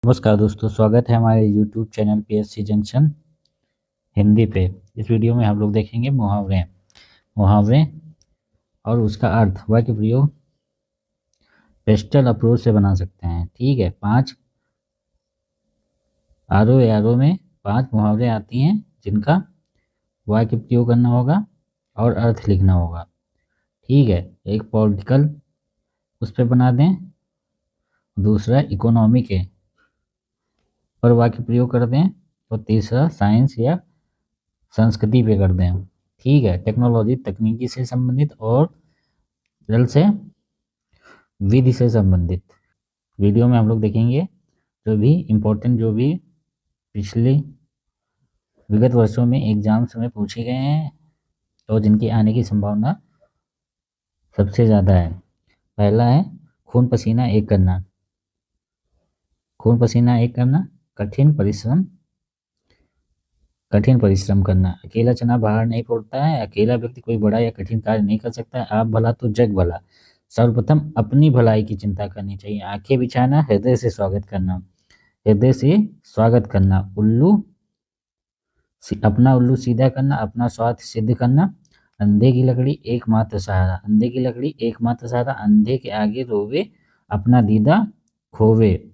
नमस्कार दोस्तों, स्वागत है हमारे YouTube channel PSC junction Hindi पे। इस वीडियो में हम लोग देखेंगे मुहावरे मुहावरे और उसका अर्थ, वाक्य प्रयोग पेस्टल अप्रोच से बना सकते हैं। ठीक है, 5 आरो में 5 मुहावरे आती हैं जिनका वाक्य प्रयोग करना होगा और अर्थ लिखना होगा। ठीक है, एक पॉलिटिकल उस पर बना दें, दूसरा इकोनॉमी के पर वाक्य प्रयोग कर दें और तीसरा साइंस या संस्कृति पे कर दें। ठीक है, टेक्नोलॉजी तकनीकी से संबंधित और जल से विधि से संबंधित वीडियो में हम लोग देखेंगे जो भी इम्पोर्टेंट, जो भी पिछले विगत वर्षों में एग्जाम्स में पूछे गए हैं और जिनकी आने की संभावना सबसे ज़्यादा है। पहला है खून पसीना एक करना। खून पसीना एक करना, कठिन परिश्रम करना। अकेला चना बाहर नहीं फूटता है। अकेला व्यक्ति कोई बड़ा या कठिन कार्य नहीं कर सकता है। आप भला तो जग भला। सर्वप्रथम अपनी भलाई की चिंता करनी चाहिए। आंखें बिछाना, हृदय से स्वागत करना। हृदय से स्वागत करना। अपना उल्लू सीधा करना, अपना स्वार्थ सिद्ध करना। अंधे की लकड़ी एकमात्र सहारा। अंधे की लकड़ी एकमात्र सहारा। अंधे के आगे रोवे अपना दीदा खोवे।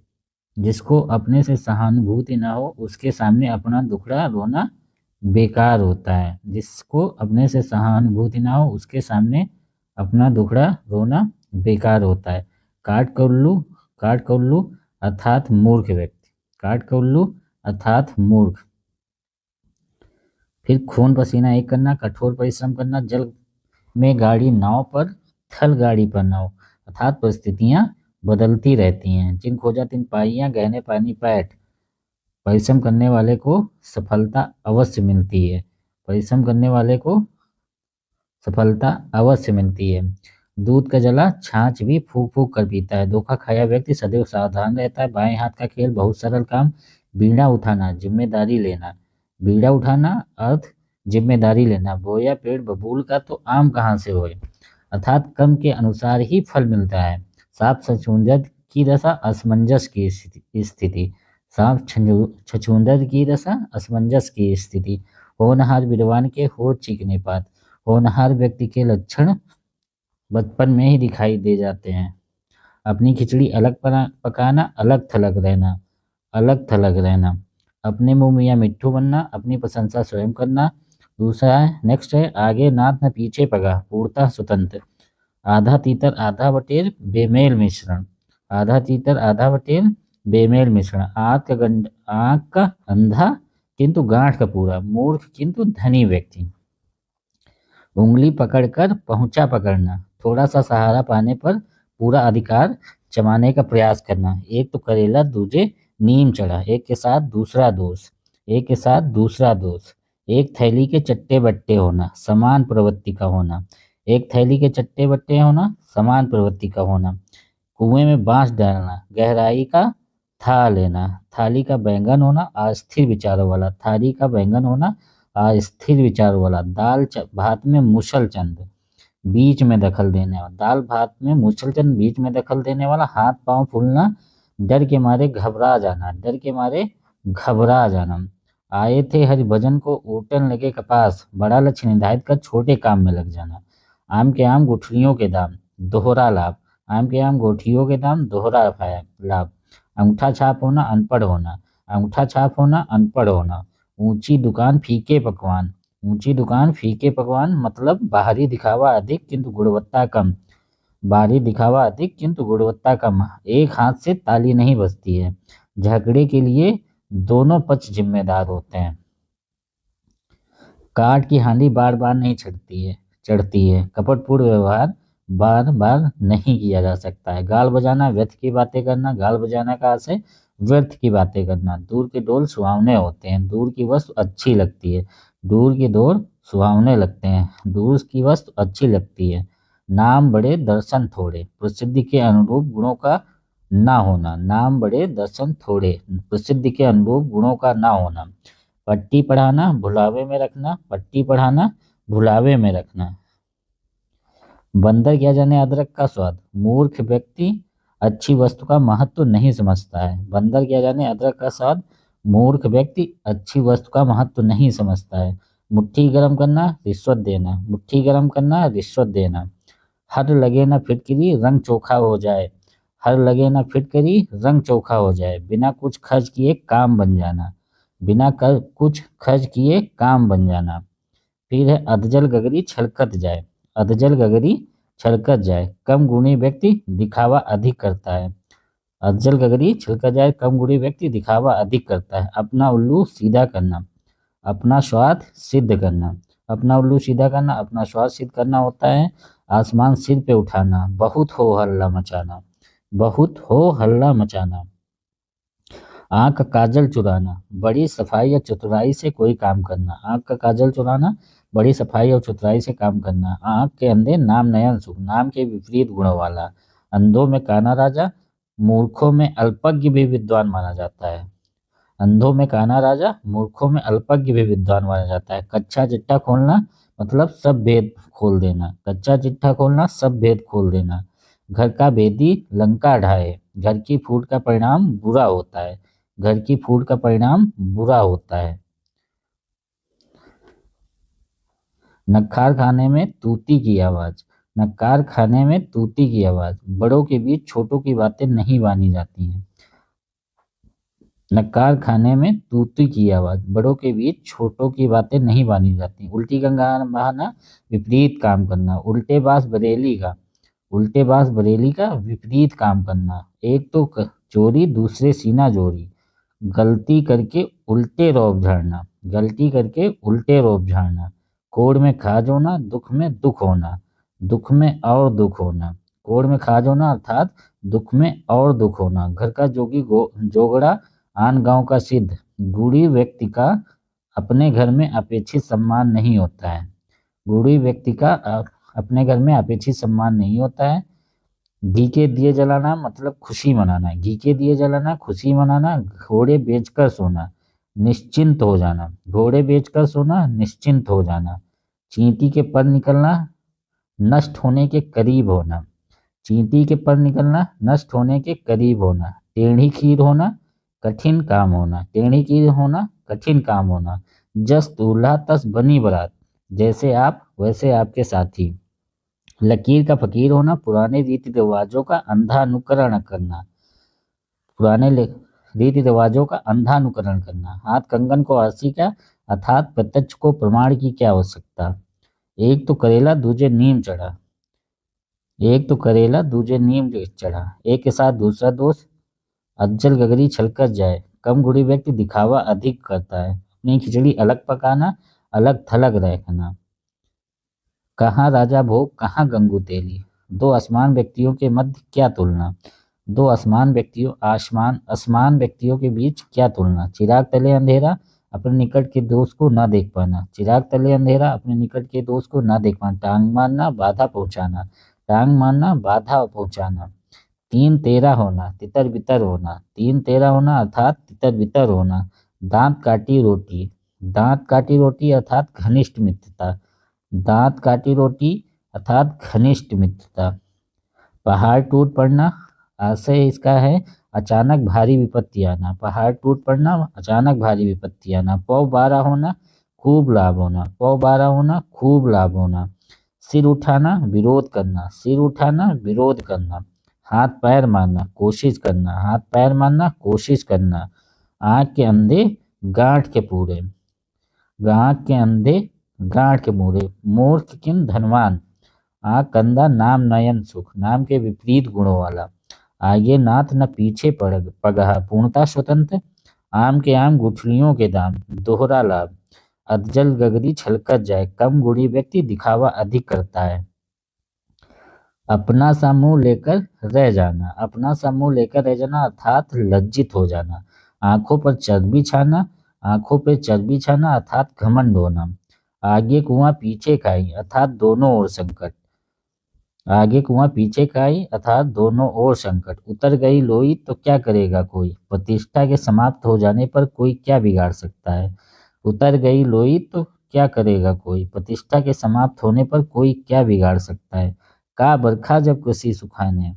जिसको अपने से सहानुभूति न हो उसके सामने अपना दुखड़ा रोना बेकार होता है। जिसको अपने से सहानुभूति ना हो उसके सामने अपना दुखड़ा रोना बेकार होता है। काट का उल्लू अर्थात मूर्ख व्यक्ति। काट का उल्लू अर्थात मूर्ख। फिर खून पसीना एक करना, कठोर परिश्रम करना। जल में गाड़ी नाव पर, थल गाड़ी पर नाव। अर्थात परिस्थितियां बदलती रहती हैं। जिन खोजा तिन पाइयां, गहने पानी पैठ। परिश्रम करने वाले को सफलता अवश्य मिलती है। परिश्रम करने वाले को सफलता अवश्य मिलती है। दूध का जला छाछ भी फूक फूक कर पीता है। धोखा खाया व्यक्ति सदैव सावधान रहता है। बाएं हाथ का खेल बहुत सरल काम। बीड़ा उठाना जिम्मेदारी लेना। बीड़ा उठाना अर्थ जिम्मेदारी लेना। बोया पेड़ बबूल का तो आम कहाँ से होए। अर्थात कर्म के अनुसार ही फल मिलता है। साफ छछूंदर की दशा असमंजस की स्थिति। साफ छछूंदर की दशा असमंजस की स्थिति। होनहार विद्वान के हो चीकने पात। होनहार व्यक्ति के लक्षण बचपन में ही दिखाई दे जाते हैं। अपनी खिचड़ी अलग पकाना, अलग थलग रहना। अलग थलग रहना। अपने मुंह मियाँ मिट्ठू बनना, अपनी प्रशंसा स्वयं करना। दूसरा है, नेक्स्ट है, आगे नाथ न पीछे पगा, पूर्णतः स्वतंत्र। आधा तीतर आधा बटेर बेमेल मिश्रण। आधा तीतर आधा बटेर बेमेल मिश्रण। आँख का अंधा किंतु गांठ का पूरा। मूर्ख किंतु धनी व्यक्ति। उंगली पकड़कर पहुंचा पकड़ना। थोड़ा सा सहारा पाने पर पूरा अधिकार जमाने का प्रयास करना। एक तो करेला दूजे नीम चढ़ा। एक के साथ दूसरा दोष। एक के साथ दूसरा दोष। एक थैली के चट्टे बट्टे होना, समान प्रवृत्ति का होना। एक थैली के चट्टे बट्टे होना, समान प्रवृत्ति का होना। कुएं में बांस डालना, गहराई का था लेना। थाली का बैंगन होना, अस्थिर विचारों वाला। थाली का बैंगन होना, अस्थिर विचारों वाला। भात में मुसल चंद, बीच में दखल देने वाला। दाल भात में मुसल चंद, बीच में दखल देने वाला। हाथ पांव फूलना, डर के मारे घबरा जाना। डर के मारे घबरा जाना। आए थे हरिभजन को ऊटन लगे कपास, बड़ा लक्ष्य निर्धारित कर छोटे काम में लग जाना। आम के आम गुठलियों के दाम, दोहरा लाभ। आम के आम गुठलियों के दाम, दोहरा लाभ। अंगूठा छाप होना, अनपढ़ होना। अंगूठा छाप होना, अनपढ़ होना। ऊंची दुकान फीके पकवान। ऊंची दुकान फीके पकवान मतलब बाहरी दिखावा अधिक किंतु गुणवत्ता कम। बाहरी दिखावा अधिक किंतु गुणवत्ता कम। एक हाथ से ताली नहीं बजती है। झगड़े के लिए दोनों पक्ष जिम्मेदार होते हैं। काठ की हांडी बार बार नहीं चढ़ती है। कपटपूर्ण व्यवहार बार बार नहीं किया जा सकता है। गाल बजाना, व्यर्थ की बातें करना। गाल बजाना का अर्थ है व्यर्थ की बातें करना। दूर के डोल सुहावने होते हैं। दूर की वस्तु अच्छी लगती है। दूर के डोल सुहावने लगते हैं। दूर की वस्तु अच्छी लगती है। नाम बड़े दर्शन थोड़े, प्रसिद्धि के अनुरूप गुणों का ना होना। नाम बड़े दर्शन थोड़े, प्रसिद्धि के अनुरूप गुणों का ना होना। पट्टी पढ़ाना, भुलावे में रखना। पट्टी पढ़ाना, भुलावे में रखना। बंदर क्या जाने अदरक का स्वाद। मूर्ख व्यक्ति अच्छी वस्तु का महत्व नहीं समझता है। बंदर क्या जाने अदरक का स्वाद। मूर्ख व्यक्ति अच्छी वस्तु का महत्व नहीं समझता है। मुट्ठी गर्म करना, रिश्वत देना। मुट्ठी गर्म करना, रिश्वत देना। हर लगे ना फिटकरी, रंग चोखा हो जाए। हर लगे ना फिटकरी, रंग चोखा हो जाए। बिना कुछ खर्च किए काम बन जाना। कुछ खर्च किए काम बन जाना। फिर है अधजल गगरी छलकत जाए। अधजल गगरी छलकत जाए, कम गुणी व्यक्ति दिखावा अधिक करता है। अधजल गगरी छलकत जाए, कम गुणी व्यक्ति दिखावा अधिक करता है। अपना उल्लू सीधा करना, अपना स्वार्थ सिद्ध करना। अपना उल्लू सीधा करना, अपना स्वार्थ सिद्ध करना होता है आसमान सिर पे उठाना। बहुत हो हल्ला मचाना, बहुत हो हल्ला मचाना। आँख का काजल चुराना, बड़ी सफाई या चतुराई से कोई काम करना। आँख का काजल चुराना, बड़ी सफाई और चतुराई से काम करना। आँख के अंधे नाम नयन सुख, नाम के विपरीत गुणों वाला। अंधों में काना राजा, मूर्खों में अल्पज्ञ भी विद्वान माना जाता है। अंधों में काना राजा, मूर्खों में अल्पज्ञ भी विद्वान माना जाता है। कच्चा चिट्ठा खोलना मतलब सब भेद खोल देना। कच्चा चिट्ठा खोलना, सब भेद खोल देना। घर का भेदी लंका ढाए, घर की फूट का परिणाम बुरा होता है। घर की फूट का परिणाम बुरा होता है। नक्खार खाने में तूती की आवाज। नक्कार खाने में तूती की आवाज। बड़ों के बीच छोटों की बातें नहीं मानी जाती हैं। नक्कार खाने में तूती की आवाज, बड़ों के बीच छोटों की बातें नहीं मानी जाती। उल्टी गंगा बहाना, विपरीत काम करना। उल्टे बास बरेली का विपरीत काम करना। एक तो चोरी, दूसरे सीना जोरी। गलती करके उल्टे रौब झाड़ना, गलती करके उल्टे रौब झाड़ना। कोड़ में खाज होना, दुख में दुख होना। दुख में और दुख होना। कोड़ में खाज होना अर्थात दुख में और दुख होना। घर का जोगी जोगड़ा, आन गांव का सिद्ध। गूढ़ी व्यक्ति का अपने घर में अपेक्षित सम्मान नहीं होता है। गूढ़ी व्यक्ति का अपने घर में अपेक्षित सम्मान नहीं होता है। घी के दिए जलाना मतलब खुशी मनाना। घी के दिए जलाना, खुशी मनाना। घोड़े बेचकर सोना, निश्चिंत हो जाना। घोड़े बेचकर सोना, निश्चिंत हो जाना। चींटी के पर निकलना, नष्ट होने के करीब होना। चींटी के पर निकलना, नष्ट होने के करीब होना। टेढ़ी खीर होना, कठिन काम होना। टेढ़ी खीर होना, कठिन काम होना। जस दूल्हा तस बनी बारात, जैसे आप वैसे आपके साथी। लकीर का फकीर होना, पुराने रीति रिवाजों का अंधा अनुकरण करना। पुराने रीति रिवाजों का अंधा अनुकरण करना। हाथ कंगन को आरसी का, अर्थात प्रत्यक्ष को प्रमाण की क्या आवश्यकता। एक तो करेला दूजे नीम चढ़ा। एक तो करेला दूजे नीम चढ़ा, एक के साथ दूसरा दोस्त। अज्जल गगरी छलकर जाए, कम गुड़ी व्यक्ति दिखावा अधिक करता है। अपनी खिचड़ी अलग पकाना, अलग थलग रखना। कहाँ राजा भोग, कहाँ गंगू तेली। दो असमान व्यक्तियों के मध्य क्या तुलना। दो असमान व्यक्तियों के बीच क्या तुलना। चिराग तले अंधेरा, अपने निकट के दोस्त को न देख पाना। चिराग तले अंधेरा, अपने निकट के दोस्त को न देख पाना। टांग मारना, बाधा पहुंचाना। टांग मारना, बाधा पहुंचाना। तीन तेरा होना, तितर बितर होना। तीन तेरा होना अर्थात तितर बितर होना। दांत काटी रोटी। दांत काटी रोटी अर्थात घनिष्ठ मित्रता। दांत काटी रोटी अर्थात घनिष्ठ मित्रता। पहाड़ टूट पड़ना, आशय इसका है अचानक भारी विपत्ति आना। पहाड़ टूट पड़ना, अचानक भारी विपत्ति आना। पौ बारह होना, खूब लाभ होना। पौ बारह होना, खूब लाभ होना। सिर उठाना, विरोध करना। सिर उठाना, विरोध करना। हाथ पैर मारना, कोशिश करना। हाथ पैर मारना, कोशिश करना। आँख के अंधे, गांठ के पूरे। आँख के अंधे, गांठ के पूरे। मूर्ख किन धनवान। आँख कंधा, नाम नयन सुख। नाम के विपरीत गुणों वाला। आगे नाथ न पीछे पगहा, पूर्णता स्वतंत्र। आम के आम, गुठलियों के दाम, दोहरा लाभ। अधजल गगरी छलकत जाए, कम गुणी व्यक्ति दिखावा अधिक करता है। अपना सा मुंह लेकर रह जाना। अपना सा मुंह लेकर रह जाना अर्थात लज्जित हो जाना। आंखों पर चर्बी छाना। आंखों पर चर्बी छाना अर्थात घमंड होना। आगे कुआं पीछे खाई अर्थात दोनों ओर संकट। आगे कुआं पीछे खाई अर्थात दोनों ओर संकट। उतर गई लोई तो क्या करेगा कोई। प्रतिष्ठा के समाप्त हो जाने पर कोई क्या बिगाड़ सकता है। उतर गई लोई तो क्या करेगा कोई। प्रतिष्ठा के समाप्त होने पर कोई क्या बिगाड़ सकता है। का बरखा जब कृषि सुखाने।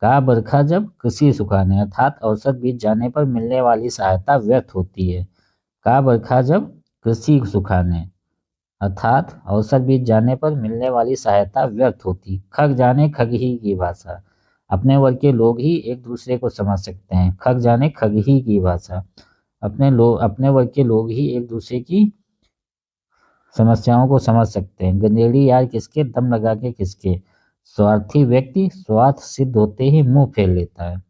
का बरखा जब कृषि सुखाने, अर्थात औसत बीत जाने पर मिलने वाली सहायता व्यर्थ होती है। का बरखा जब कृषि सुखाने, अर्थात औसत बीत जाने पर मिलने वाली सहायता व्यर्थ होती। खग जाने खग ही की भाषा, अपने वर्ग के लोग ही एक दूसरे को समझ सकते हैं। खग जाने खग ही की भाषा, अपने वर्ग के लोग ही एक दूसरे की समस्याओं को समझ सकते हैं। गंजेड़ी यार किसके, दम लगा के किसके, स्वार्थी व्यक्ति स्वार्थ सिद्ध होते ही मुंह फेर लेता है।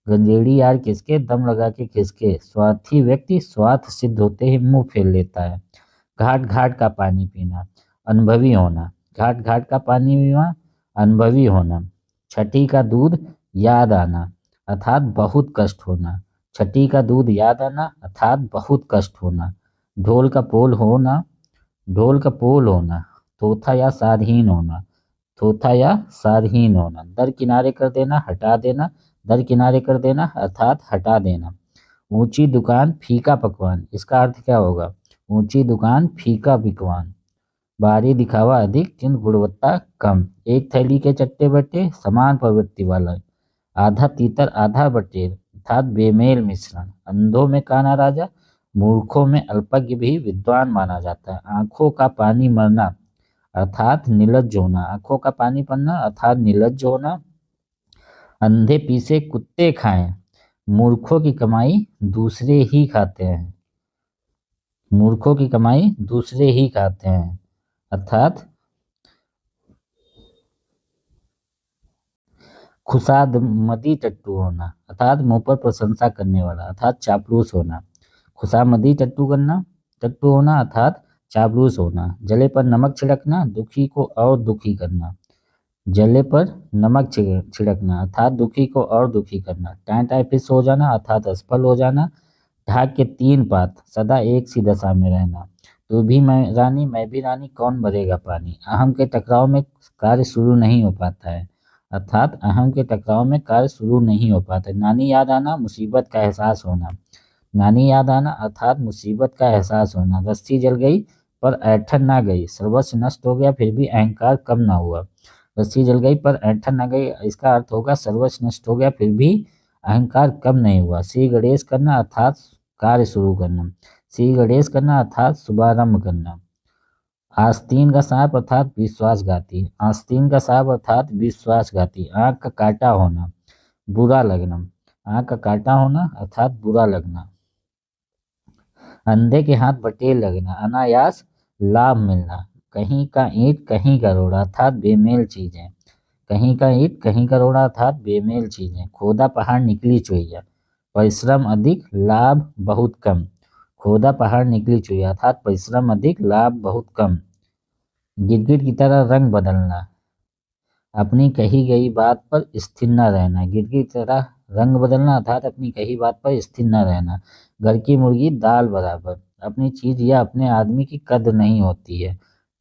गंजेड़ी यार किसके, दम लगा के किसके, स्वार्थी व्यक्ति स्वार्थ सिद्ध होते ही मुंह फेर लेता है। घाट घाट का पानी पीना, अनुभवी होना, घाट घाट का पानी पीना, अनुभवी होना। छठी का दूध याद आना, अर्थात बहुत कष्ट होना। छठी का दूध याद आना, अर्थात बहुत कष्ट होना। ढोल का पोल होना, ढोल का पोल होना, थोथा या सारहीन होना, थोथा या सारहीन होना। दर किनारे कर देना, हटा देना, दर किनारे कर देना अर्थात हटा देना। ऊंची दुकान फीका पकवान, इसका अर्थ क्या होगा? ऊंची दुकान फीका पकवान। बाहरी दिखावा अधिक, किंतु गुणवत्ता कम। एक थैली के चट्टे बट्टे, समान प्रवृत्ति वाला। आधा तीतर आधा बटेर, अर्थात बेमेल मिश्रण। अंधों में काना राजा, मूर्खों में अल्पज्ञ भी विद्वान माना जाता है। आंखों का पानी मरना, अर्थात निर्लज्ज होना, आंखों का पानी पड़ना अर्थात निर्लज्ज होना। अंधे पीसे कुत्ते खाएं, मूर्खों की कमाई दूसरे ही खाते हैं, मूर्खों की कमाई दूसरे ही खाते हैं, अर्थात खुशाद मदी टट्टू होना, अर्थात मुंह पर प्रशंसा करने वाला, अर्थात चापलूस होना। खुशामदी टट्टू करना, टट्टू होना अर्थात चापलूस होना। जले पर नमक छिड़कना, दुखी को और दुखी करना, जले पर नमक छिड़कना अर्थात दुखी को और दुखी करना। टाइम टाइपिस हो जाना अर्थात असफल हो जाना। ढाक के तीन पात, सदा एक सी दशा में रहना। तू भी मैं रानी, मैं भी रानी, कौन भरेगा पानी। अहम के टकराव में कार्य शुरू नहीं हो पाता है, अर्थात अहम के टकराव में कार्य शुरू नहीं हो पाता है। नानी याद आना, मुसीबत का एहसास होना, नानी याद आना अर्थात मुसीबत का एहसास होना। रस्सी जल गई पर ऐंठन ना गई, सर्वस्व नष्ट हो गया फिर भी अहंकार कम ना हुआ। रस्सी जल गई पर ऐंठन ना गई, इसका अर्थ होगा सर्वस्व नष्ट हो गया फिर भी अहंकार कम नहीं हुआ। श्री गणेश करना अर्थात कार्य शुरू करना, श्री गणेश करना अर्थात शुभारंभ करना। आस्तीन का सांप अर्थात विश्वासघाती, आस्तीन का सांप अर्थात विश्वासघाती। आंख का काटा होना, बुरा लगना, आंख का काटा होना अर्थात बुरा लगना। अंधे के हाथ बटेर लगना, अनायास लाभ मिलना। कहीं का ईंट कहीं का रोड़ा अर्थात बेमेल चीजें, कहीं का ईंट कहीं का रोड़ा अर्थात बेमेल चीजें। खोदा पहाड़ निकली चुहिया, परिश्रम अधिक लाभ बहुत कम, खोदा पहाड़ निकली चुहिया अर्थात परिश्रम अधिक लाभ बहुत कम। गिरगिट की तरह रंग बदलना, अपनी कही गई बात पर स्थिर न रहना, गिरगिट की तरह रंग बदलना अर्थात अपनी कही बात पर स्थिर न रहना। घर की मुर्गी दाल बराबर, अपनी चीज या अपने आदमी की कद्र नहीं होती है।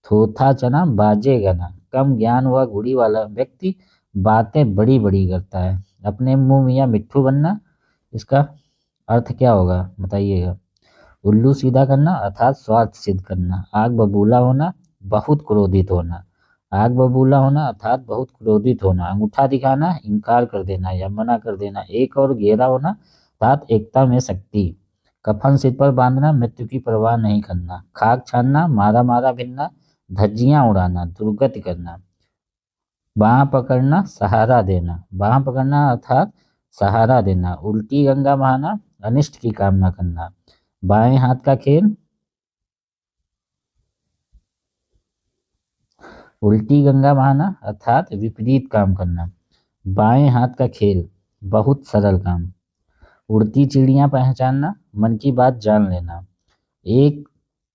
थोथा चना बाजेगा ना, कम ज्ञान व गुड़ी वाला व्यक्ति बातें बड़ी बड़ी करता है। अपने मुंह मियाँ मिट्ठू बनना, इसका अर्थ क्या होगा बताइएगा। उल्लू सीधा करना अर्थात स्वार्थ सिद्ध करना। आग बबूला होना, बहुत क्रोधित होना, आग बबूला होना अर्थात बहुत क्रोधित होना। अंगूठा दिखाना, इनकार कर देना या मना कर देना। एक और घेरा होना अर्थात एकता में शक्ति। कफन सिर पर बांधना, मृत्यु की परवाह नहीं करना। खाक छानना, मारा मारा भिनना, धज्जियां उड़ाना, दुर्गति करना। बाँह पकड़ना, सहारा देना, बाँह पकड़ना अर्थात सहारा देना। उल्टी गंगा बहाना, अनिष्ट की कामना करना। बाएं हाथ का खेल, उल्टी गंगा बहाना अर्थात विपरीत काम करना। बाएं हाथ का खेल, बहुत सरल काम। उड़ती चिड़ियां पहचानना, मन की बात जान लेना। एक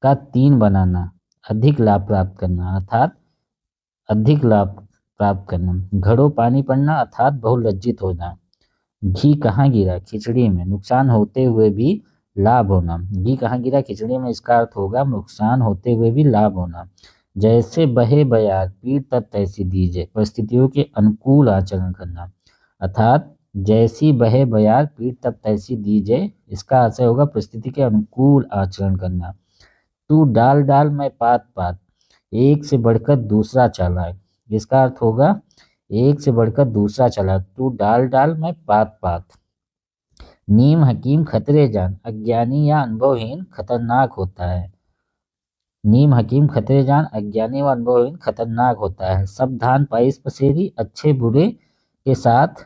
का तीन बनाना, अधिक लाभ प्राप्त करना अर्थात अधिक लाभ प्राप्त करना। घड़ों पानी पड़ना अर्थात बहुत लज्जित होना। घी कहाँ गिरा, खिचड़ी में, नुकसान होते हुए भी लाभ होना। घी कहाँ गिरा खिचड़ी में, इसका अर्थ होगा नुकसान होते हुए भी लाभ होना। जैसे बहे बयार पीठ तब तैसी दीजिए, परिस्थितियों के अनुकूल आचरण करना अर्थात जैसी बहे बयार पीठ तब तैसी दीजिए, इसका अर्थ होगा परिस्थिति के अनुकूल आचरण करना। तू डाल डाल मैं पात पात, एक से बढ़कर दूसरा चालाक, इसका अर्थ होगा एक से बढ़कर दूसरा चला, तू डाल डाल मैं पात पात। नीम हकीम खतरे जान, अज्ञानी या अनुभवहीन खतरनाक होता है। नीम हकीम खतरे जान, अज्ञानी व अनुभवहीन खतरनाक होता है। सब धान पाइस पसेरी, अच्छे बुरे के साथ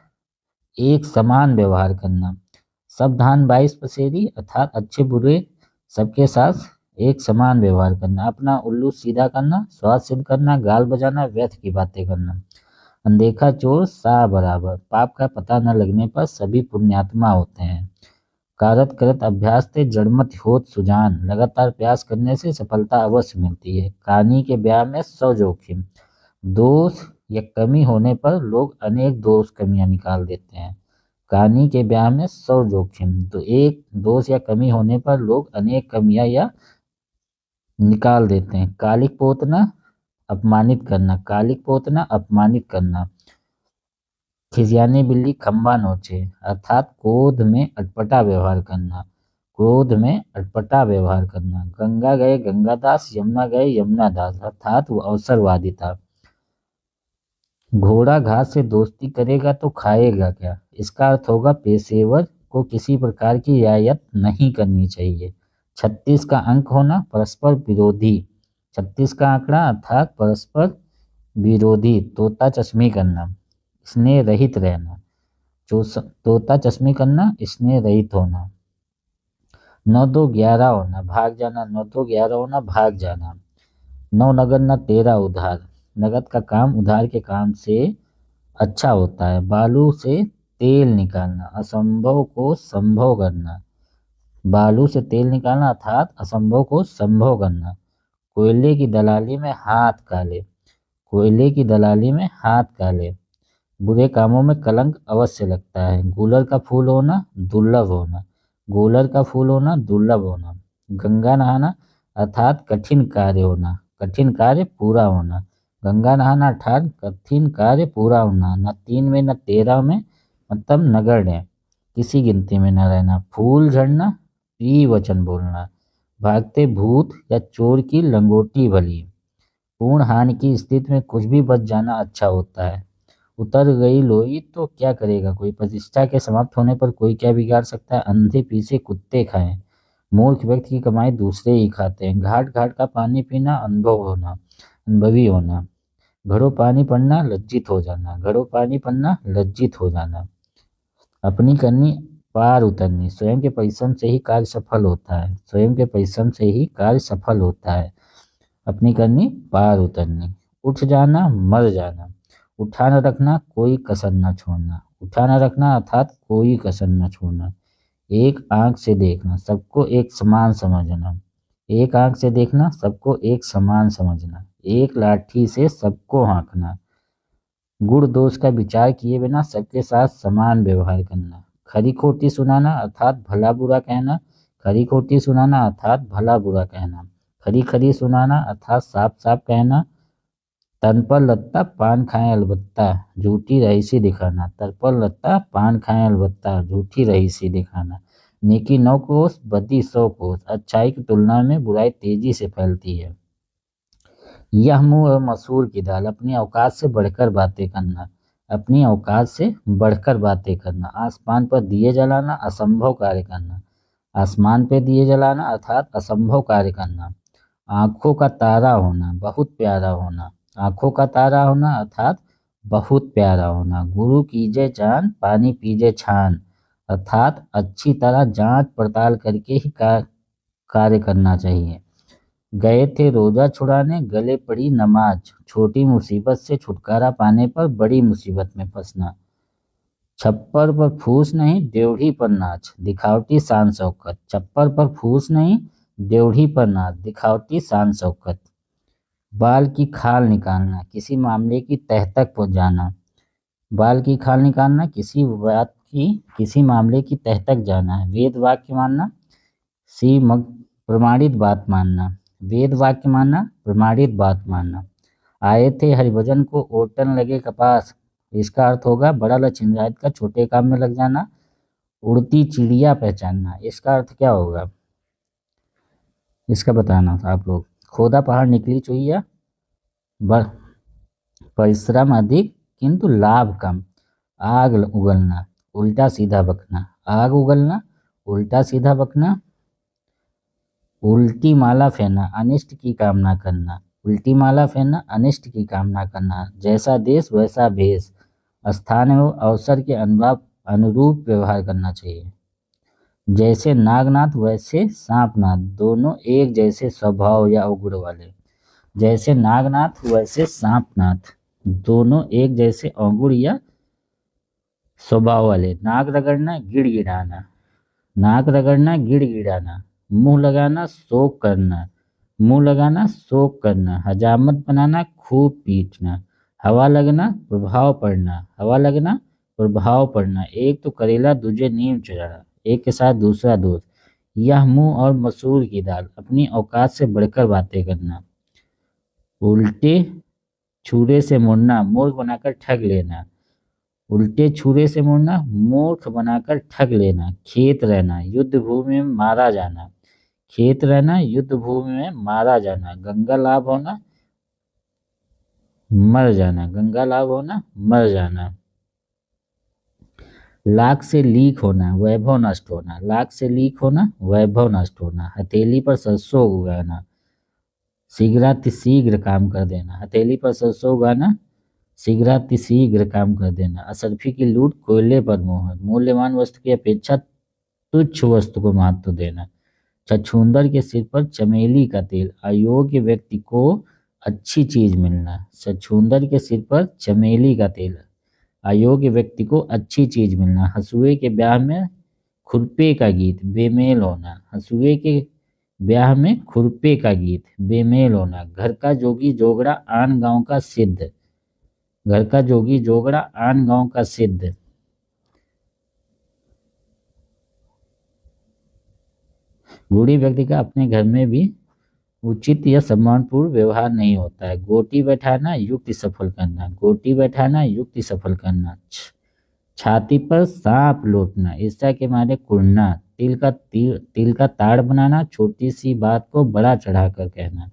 एक समान व्यवहार करना। सब धान बाईस पसेरी अर्थात अच्छे बुरे सबके साथ एक समान व्यवहार करना। अपना उल्लू सीधा करना, स्वाद सिद्ध करना, गाल बजाना, व्यर्थ की बातें करना। अनदेखा चोर सा बराबर, पाप का पता न लगने पर सभी पुण्यात्मा होते हैं। कारत करत अभ्यास ते जड़मत होत सुजान, लगातार प्रयास करने से सफलता अवश्य मिलती है। कहानी के ब्याह में सौ जोखिम, दोष या कमी होने पर लोग अनेक दोष कमियां निकाल देते हैं। कहानी के ब्याह में सौ जोखिम, तो एक दोष या कमी होने पर लोग अनेक कमियां या निकाल देते हैं। कालिक पोतना अपमानित करना, कालिक पोतना अपमानित करना। खिसियानी बिल्ली खंबा नोचे, अर्थात क्रोध में अटपटा व्यवहार करना। क्रोध में अटपटा व्यवहार करना। गंगा गए गंगादास, यमुना गए यमुनादास, अर्थात वो अवसरवादी था। घोड़ा घास से दोस्ती करेगा तो खाएगा क्या, इसका अर्थ होगा पेशेवर को किसी प्रकार की रियायत नहीं करनी चाहिए। 36 का अंक होना परस्पर विरोधी, 36 का आंकड़ा अर्थात परस्पर विरोधी। तोता चश्मी करना, स्नेह रहित रहना। तोता चश्मी करना, स्नेह रहित होना। 9 2 11 होना, भाग जाना। 9 2 11 होना, भाग जाना। 9 नगद न तेरा उधार, नगद का काम उधार के काम से अच्छा होता है। बालू से तेल निकालना, असंभव को संभव करना। बालू से तेल निकालना अर्थात असंभव को संभव करना। कोयले की दलाली में हाथ काले, कोयले की दलाली में हाथ काले। बुरे कामों में कलंक अवश्य लगता है। गूलर का फूल होना, दुर्लभ होना। गूलर का फूल होना, दुर्लभ होना। गंगा नहाना अर्थात कठिन कार्य होना, कठिन कार्य पूरा होना। गंगा नहाना अर्थात कठिन कार्य पूरा होना। न 3 में न 13 में, मतलब नगण्य, किसी गिनती में न रहना। फूल झड़ना, प्रिय वचन बोलना। भागते भूत या चोर की लंगोटी भली। पूर्ण हानि की स्थिति में कुछ भी बच जाना अच्छा होता है। उतर गई लोई तो क्या करेगा कोई, प्रतिष्ठा के समाप्त होने पर कोई क्या बिगाड़ सकता है। अंधे पीछे कुत्ते खाएं, मूर्ख व्यक्ति की कमाई दूसरे ही खाते हैं। घाट घाट का पानी पीना, अनुभव होना, अनुभवी होना। घड़ों पानी पड़ना, लज्जित हो जाना। घड़ों पानी पड़ना, लज्जित हो जाना। अपनी करनी पार उतरनी, स्वयं के परिश्रम से ही कार्य सफल होता है, स्वयं के परिश्रम से ही कार्य सफल होता है। अपनी करनी पार उतरनी। उठ जाना, मर जाना। उठा न रखना, कोई कसर न छोड़ना। उठा न रखना अर्थात कोई कसर न छोड़ना। एक आंख से देखना, सबको एक समान समझना। एक आंख से देखना, सबको एक समान समझना। एक लाठी से सबको हाँकना। गुण दोष का विचार किए बिना सबके साथ समान व्यवहार करना। खरी खोटी सुनाना अर्थात भला बुरा कहना। खरी खोटी सुनाना अर्थात भला बुरा कहना। खरी खरी सुनाना अर्थात साफ साफ कहना। तन पर लत्ता पान खाए अलबत्ता, झूठी रईसी दिखाना। तन पर लत्ता पान खाए अलबत्ता, झूठी रईसी दिखाना। नेकी 9 कोस, बदी 100 कोस। अच्छाई की तुलना में बुराई तेजी से फैलती है। यह मुंह और मसूर की दाल, अपनी औकात से बढ़कर बातें करना। अपनी औकात से बढ़कर बातें करना। आसमान पर दिए जलाना, असंभव कार्य करना। आसमान पे दिए जलाना अर्थात असंभव कार्य करना। आंखों का तारा होना, बहुत प्यारा होना। आंखों का तारा होना अर्थात बहुत प्यारा होना। गुरु कीजे जान, पानी पीजे छान, अर्थात अच्छी तरह जांच पड़ताल करके ही कार्य करना चाहिए। गए थे रोजा छुड़ाने, गले पड़ी नमाज। छोटी मुसीबत से छुटकारा पाने पर बड़ी मुसीबत में फंसना। छप्पर पर फूस नहीं, ड्योढ़ी पर नाच, दिखावटी शान शौकत। छप्पर पर फूस नहीं, ड्योढ़ी पर नाच, दिखावटी शान शौकत। बाल की खाल निकालना, किसी मामले की तह तक पहुंच जाना। बाल की खाल निकालना, किसी बात की, किसी मामले की तह तक जाना है। वेद वाक्य मानना, प्रमाणित बात मानना। वेद वाक्य मानना, प्रमाणित बात मानना। आए थे हरिभजन को, ओटन लगे कपास, इसका अर्थ होगा बड़ा लक्ष्मीराज का छोटे काम में लग जाना। उड़ती चिड़िया पहचानना, इसका अर्थ क्या होगा, इसका बताना आप लोग। खोदा पहाड़ निकली चुहिया, परिश्रम अधिक किंतु लाभ कम। आग उगलना, उल्टा सीधा बकना। आग उगलना, उल्टा सीधा बकना। उल्टी माला फेरना, अनिष्ट की कामना करना। उल्टी माला फेरना, अनिष्ट की कामना करना। जैसा देश वैसा भेष, स्थान एवं अवसर के अनुरूप व्यवहार करना चाहिए। जैसे नागनाथ वैसे सांपनाथ, दोनों एक जैसे स्वभाव या अवगुण वाले। जैसे नागनाथ वैसे सांपनाथ, दोनों एक जैसे अवगुण या स्वभाव वाले। नाक रगड़ना, गिड़गिड़ाना। नाक रगड़ना, गिड़गिड़ाना। मुंह लगाना, शोक करना। मुंह लगाना, शोक करना। हजामत बनाना, खूब पीटना। हवा लगना, प्रभाव पड़ना। हवा लगना, प्रभाव पड़ना। एक तो करेला दूजे नीम चढ़ा, एक के साथ दूसरा दोस्त। यह मुंह और मसूर की दाल, अपनी औकात से बढ़कर बातें करना। उल्टे छुरे से मुड़ना, मूर्ख बनाकर ठग लेना। उल्टे छुरे से मुड़ना, मूर्ख बनाकर ठग लेना। खेत रहना, युद्ध भूमि में मारा जाना। खेत रहना, युद्ध भूमि में मारा जाना। गंगा लाभ होना, मर जाना। गंगा लाभ होना, मर जाना। लाख से लीक होना, वैभव नष्ट होना। लाख से लीक होना, वैभव नष्ट होना। हथेली पर सरसों उगाना, शीघ्र काम कर देना। हथेली पर सरसों उगाना, शीघ्र काम कर देना। असरफी की लूट, कोयले पर मोहर। मूल्यवान वस्तु की अपेक्षा तुच्छ वस्तु को महत्व देना। छछूंदर के सिर पर चमेली का तेल, अयोग्य व्यक्ति को अच्छी चीज मिलना। छछूंदर के सिर पर चमेली का तेल, अयोग्य व्यक्ति को अच्छी चीज मिलना। हंसुए के ब्याह में खुरपे का गीत, बेमेल होना। हंसुए के ब्याह में खुरपे का गीत, बेमेल होना। घर का जोगी जोगड़ा, आन गांव का सिद्ध। घर का जोगी जोगड़ा, आन गांव का सिद्ध। बूढ़ी व्यक्ति का अपने घर में भी उचित या सम्मानपूर्ण व्यवहार नहीं होता है। गोटी बैठाना, युक्ति सफल करना। गोटी बैठाना, युक्ति सफल करना। छाती पर सांप लौटना, ईर्ष्या के मारे कुड़ना। तिल का ताड़ बनाना, छोटी सी बात को बड़ा चढ़ाकर कहना।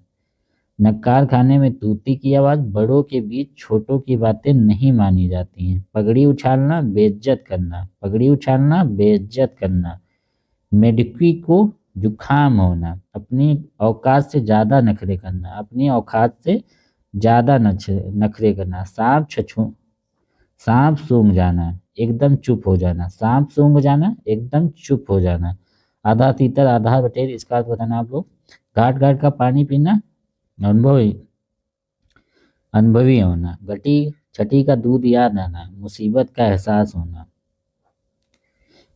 नक्कार खाने में तूती की आवाज, बड़ों के बीच छोटों की बातें नहीं मानी जाती हैं। पगड़ी उछालना, बेइज्जत करना। पगड़ी उछालना, बेइज्जत करना। मेढकी को जुखाम होना, अपनी औकात से ज्यादा नखरे करना। अपनी औकात से ज्यादा नखरे करना। सांप सूंघ जाना, एकदम चुप हो जाना। सांप सूंघ जाना, एकदम चुप हो जाना। आधा तीतर आधा बटेर, इसका अर्थ बताना आप लोग। घाट घाट का पानी पीना, अनुभवी अनुभवी होना। छठी का दूध याद आना, मुसीबत का एहसास होना।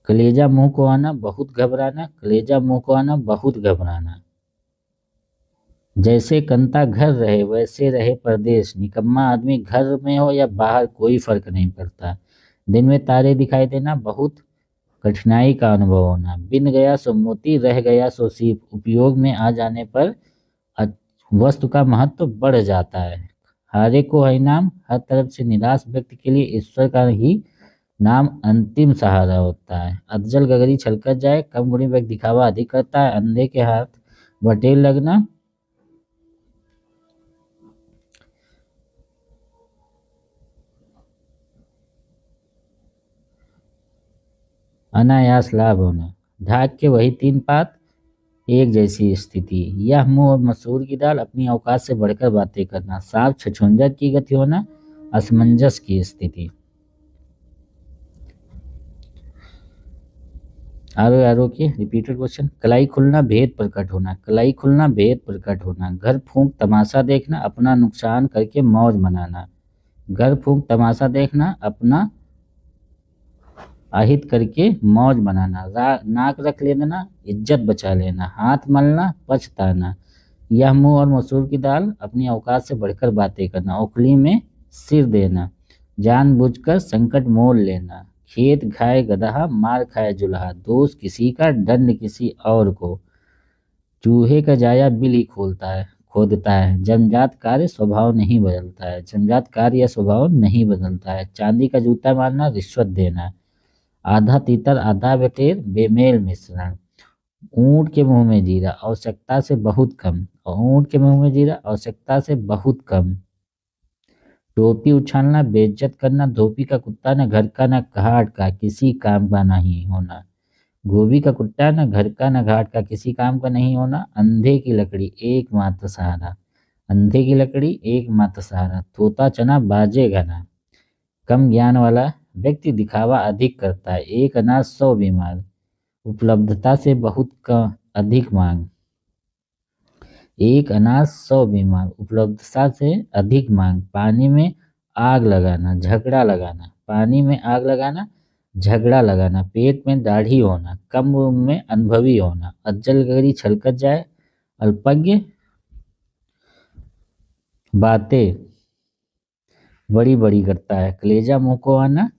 कलेजा मुंह को आना, बहुत घबराना। कलेजा मुंह को आना, बहुत घबराना। जैसे कंता घर रहे वैसे रहे परदेश, निकम्मा आदमी घर में हो या बाहर कोई फर्क नहीं पड़ता। दिन में तारे दिखाई देना, बहुत कठिनाई का अनुभव होना। बिन गया सो मोती, रह गया सो सीप, उपयोग में आ जाने पर वस्तु का महत्व बढ़ जाता है। हारे को है नाम, हर तरफ से निराश व्यक्ति के लिए ईश्वर का ही नाम अंतिम सहारा होता है। अधजल गगरी छलकत जाए, कम गुणी व्यक्ति दिखावा अधिक करता है। अंधे के हाथ बटेर लगना, अनायास लाभ होना। ढाक के वही तीन पात, एक जैसी स्थिति। यह मुंह और मसूर की दाल, अपनी औकात से बढ़कर बातें करना। सांप छछूंदर की गति होना, असमंजस की स्थिति। आरो की रिपीटेड क्वेश्चन। कलाई खुलना, भेद प्रकट होना। कलाई खुलना, भेद प्रकट होना। घर फूंक तमाशा देखना, अपना नुकसान करके मौज मनाना। घर फूंक तमाशा देखना, अपना अहित करके मौज मनाना। नाक रख लेना, इज्जत बचा लेना। हाथ मलना, पछताना। यह मुंह और मसूर की दाल, अपनी औकात से बढ़कर बातें करना। ओखली में सिर देना, जानबूझकर संकट मोल लेना। खेत खाए गदहा, मार खाए जुल्हा, दोष किसी का, दंड किसी और को। चूहे का जाया बिल ही खोदता है। जन्मजात कार्य स्वभाव नहीं बदलता है। जन्मजात कार्य या स्वभाव नहीं बदलता है। चांदी का जूता मारना, रिश्वत देना। आधा तीतर आधा बटेर, बेमेल मिश्रण। ऊंट के मुंह में जीरा, आवश्यकता से बहुत कम। ऊंट के मुंह में जीरा, आवश्यकता से बहुत कम। टोपी उछालना, बेइज्जत करना, धोबी का कुत्ता न घर का न घाट का, किसी काम का नहीं होना। गोभी का कुत्ता न घर का न घाट का, किसी काम का नहीं होना। अंधे की लकड़ी एकमात्र सहारा, अंधे की लकड़ी एकमात्र सहारा। तोता चना बाजेगा ना। कम ज्ञान वाला व्यक्ति दिखावा अधिक करता है। एक अनाज 100 बीमार, उपलब्धता से बहुत अधिक मांग। एक अनाज 100 बीमार, उपलब्धता से अधिक मांग। पानी में आग लगाना, झगड़ा लगाना। पानी में आग लगाना, झगड़ा लगाना। पेट में दाढ़ी होना, कम उम्र में अनुभवी होना। अज्जल गरी छलकत जाए, अल्पज्ञ बातें बड़ी बड़ी करता है। कलेजा मुंह को आना,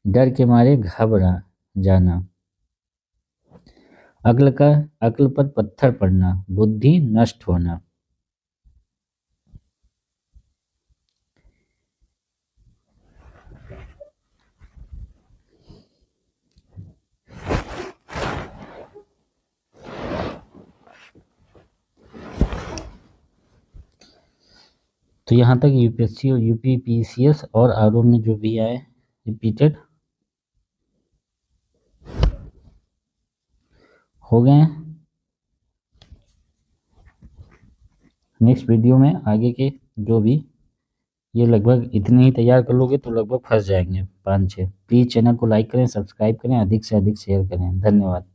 डर के मारे घबरा जाना। अक्ल पर पत्थर पड़ना, बुद्धि नष्ट होना। तो यहाँ तक यूपीएससी और यूपीपीसीएस और आरओ में जो भी आए रिपीटेड हो गए हैं। नेक्स्ट वीडियो में आगे के जो भी, ये लगभग इतने ही तैयार कर लोगे तो लगभग फंस जाएंगे 5-6। प्लीज़ चैनल को लाइक करें, सब्सक्राइब करें, अधिक से अधिक शेयर करें। धन्यवाद।